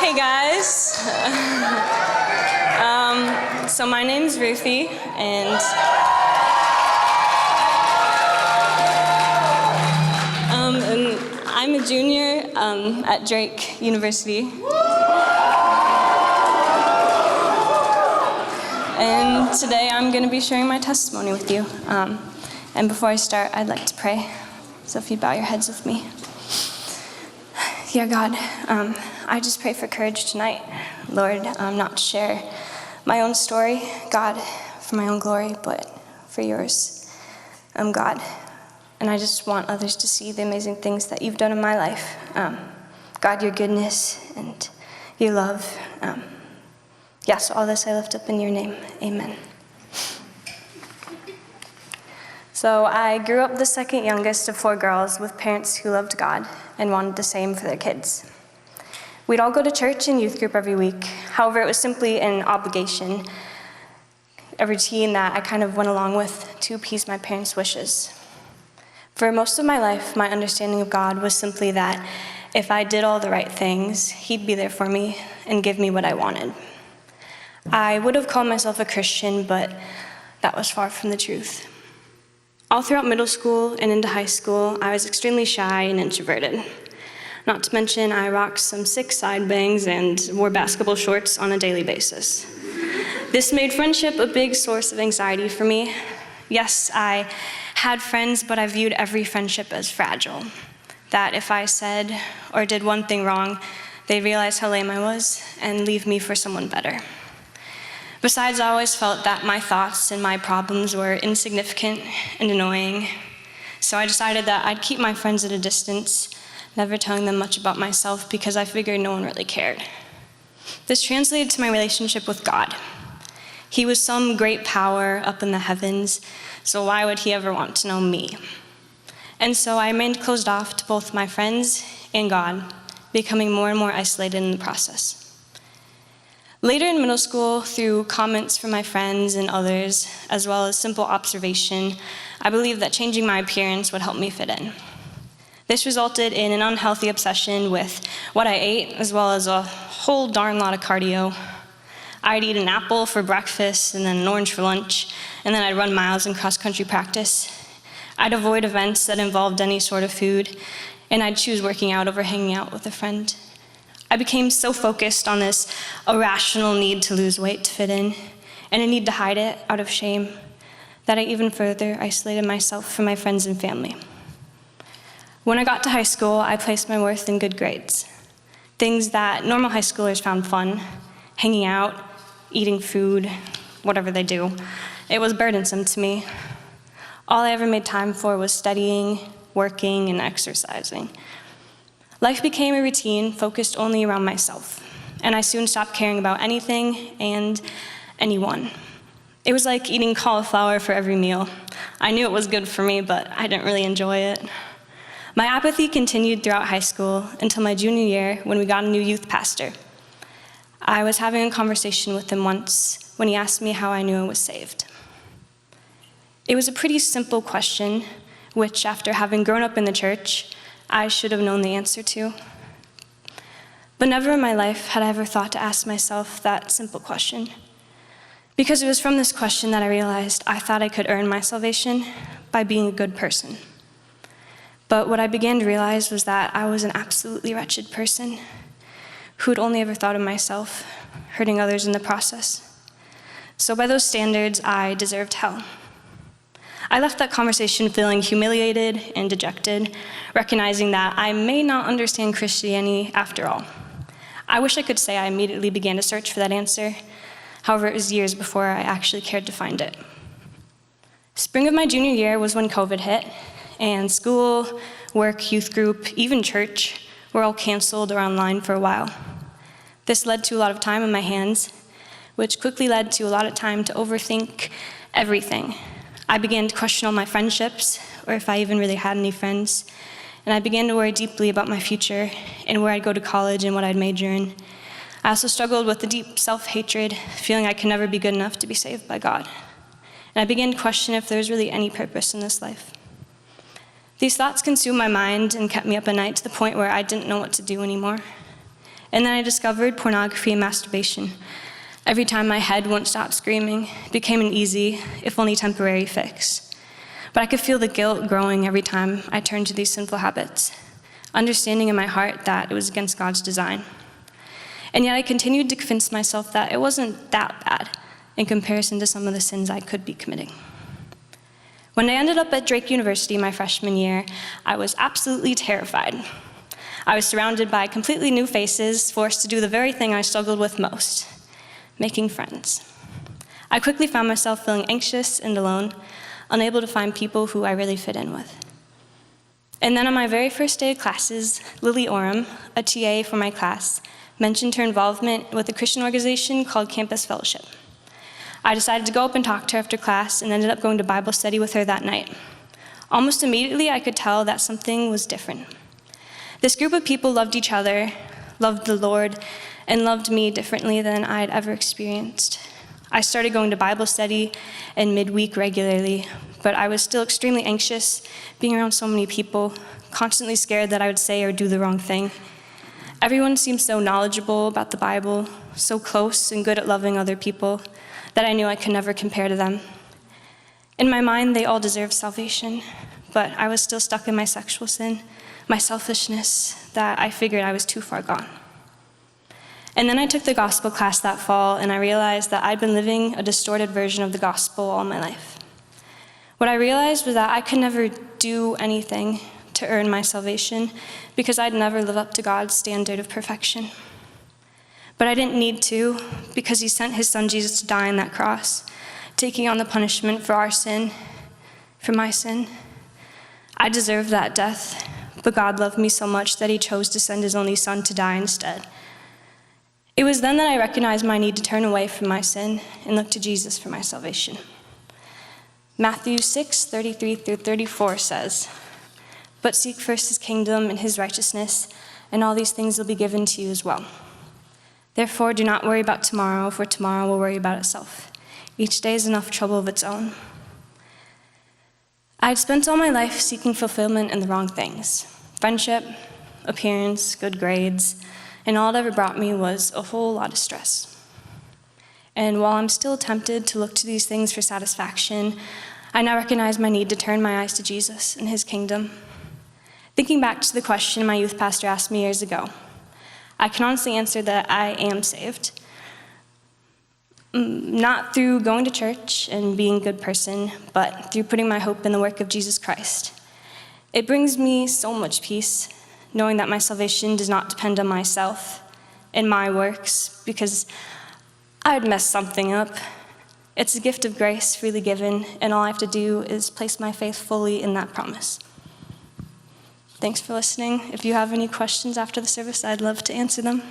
Hey guys. So my name's Ruthie, and I'm a junior at Drake University. And today I'm going to be sharing my testimony with you. And before I start, I'd like to pray. So if you bow your heads with me. Dear God, I just pray for courage tonight, Lord, not to share my own story, God, for my own glory, but for yours, God. And I just want others to see the amazing things that you've done in my life. God, your goodness and your love. So all this I lift up in your name. Amen. So I grew up the second youngest of 4 girls with parents who loved God and wanted the same for their kids. We'd all go to church and youth group every week. However, it was simply an obligation, a routine that I kind of went along with to appease my parents' wishes. For most of my life, my understanding of God was simply that if I did all the right things, He'd be there for me and give me what I wanted. I would have called myself a Christian, but that was far from the truth. All throughout middle school and into high school, I was extremely shy and introverted. Not to mention, I rocked some sick side bangs and wore basketball shorts on a daily basis. This made friendship a big source of anxiety for me. Yes, I had friends, but I viewed every friendship as fragile. That if I said or did one thing wrong, they'd realize how lame I was and leave me for someone better. Besides, I always felt that my thoughts and my problems were insignificant and annoying. So I decided that I'd keep my friends at a distance, never telling them much about myself because I figured no one really cared. This translated to my relationship with God. He was some great power up in the heavens, so why would He ever want to know me? And so I remained closed off to both my friends and God, becoming more and more isolated in the process. Later in middle school, through comments from my friends and others, as well as simple observation, I believed that changing my appearance would help me fit in. This resulted in an unhealthy obsession with what I ate, as well as a whole darn lot of cardio. I'd eat an apple for breakfast, and then an orange for lunch, and then I'd run miles in cross-country practice. I'd avoid events that involved any sort of food, and I'd choose working out over hanging out with a friend. I became so focused on this irrational need to lose weight to fit in, and a need to hide it out of shame, that I even further isolated myself from my friends and family. When I got to high school, I placed my worth in good grades. Things that normal high schoolers found fun, hanging out, eating food, whatever they do. It was burdensome to me. All I ever made time for was studying, working, and exercising. Life became a routine focused only around myself, and I soon stopped caring about anything and anyone. It was like eating cauliflower for every meal. I knew it was good for me, but I didn't really enjoy it. My apathy continued throughout high school until my junior year when we got a new youth pastor. I was having a conversation with him once when he asked me how I knew I was saved. It was a pretty simple question, which after having grown up in the church, I should have known the answer to. But never in my life had I ever thought to ask myself that simple question. Because it was from this question that I realized I thought I could earn my salvation by being a good person. But what I began to realize was that I was an absolutely wretched person who'd only ever thought of myself, hurting others in the process. So by those standards, I deserved hell. I left that conversation feeling humiliated and dejected, recognizing that I may not understand Christianity after all. I wish I could say I immediately began to search for that answer. However, it was years before I actually cared to find it. Spring of my junior year was when COVID hit, and school, work, youth group, even church were all canceled or online for a while. This led to a lot of time on my hands, which quickly led to a lot of time to overthink everything. I began to question all my friendships, or if I even really had any friends, and I began to worry deeply about my future and where I'd go to college and what I'd major in. I also struggled with the deep self-hatred, feeling I could never be good enough to be saved by God. And I began to question if there was really any purpose in this life. These thoughts consumed my mind and kept me up at night to the point where I didn't know what to do anymore. And then I discovered pornography and masturbation. Every time my head wouldn't stop screaming, it became an easy, if only temporary, fix. But I could feel the guilt growing every time I turned to these sinful habits, understanding in my heart that it was against God's design. And yet I continued to convince myself that it wasn't that bad in comparison to some of the sins I could be committing. When I ended up at Drake University my freshman year, I was absolutely terrified. I was surrounded by completely new faces, forced to do the very thing I struggled with most, making friends. I quickly found myself feeling anxious and alone, unable to find people who I really fit in with. And then on my very first day of classes, Lily Oram, a TA for my class, mentioned her involvement with a Christian organization called Campus Fellowship. I decided to go up and talk to her after class and ended up going to Bible study with her that night. Almost immediately, I could tell that something was different. This group of people loved each other, loved the Lord, and loved me differently than I had ever experienced. I started going to Bible study and midweek regularly, but I was still extremely anxious being around so many people, constantly scared that I would say or do the wrong thing. Everyone seemed so knowledgeable about the Bible, so close and good at loving other people, that I knew I could never compare to them. In my mind, they all deserved salvation, but I was still stuck in my sexual sin, my selfishness, that I figured I was too far gone. And then I took the gospel class that fall, and I realized that I'd been living a distorted version of the gospel all my life. What I realized was that I could never do anything to earn my salvation because I'd never live up to God's standard of perfection. But I didn't need to, because he sent his son Jesus to die on that cross, taking on the punishment for our sin, for my sin. I deserved that death, but God loved me so much that he chose to send his only son to die instead. It was then that I recognized my need to turn away from my sin and look to Jesus for my salvation. Matthew 6:33-34 says, "But seek first his kingdom and his righteousness, and all these things will be given to you as well. Therefore, do not worry about tomorrow, for tomorrow will worry about itself. Each day is enough trouble of its own." I had spent all my life seeking fulfillment in the wrong things: friendship, appearance, good grades, and all it ever brought me was a whole lot of stress. And while I'm still tempted to look to these things for satisfaction, I now recognize my need to turn my eyes to Jesus and his kingdom. Thinking back to the question my youth pastor asked me years ago, I can honestly answer that I am saved. Not through going to church and being a good person, but through putting my hope in the work of Jesus Christ. It brings me so much peace, knowing that my salvation does not depend on myself and my works, because I would mess something up. It's a gift of grace freely given, and all I have to do is place my faith fully in that promise. Thanks for listening. If you have any questions after the service, I'd love to answer them.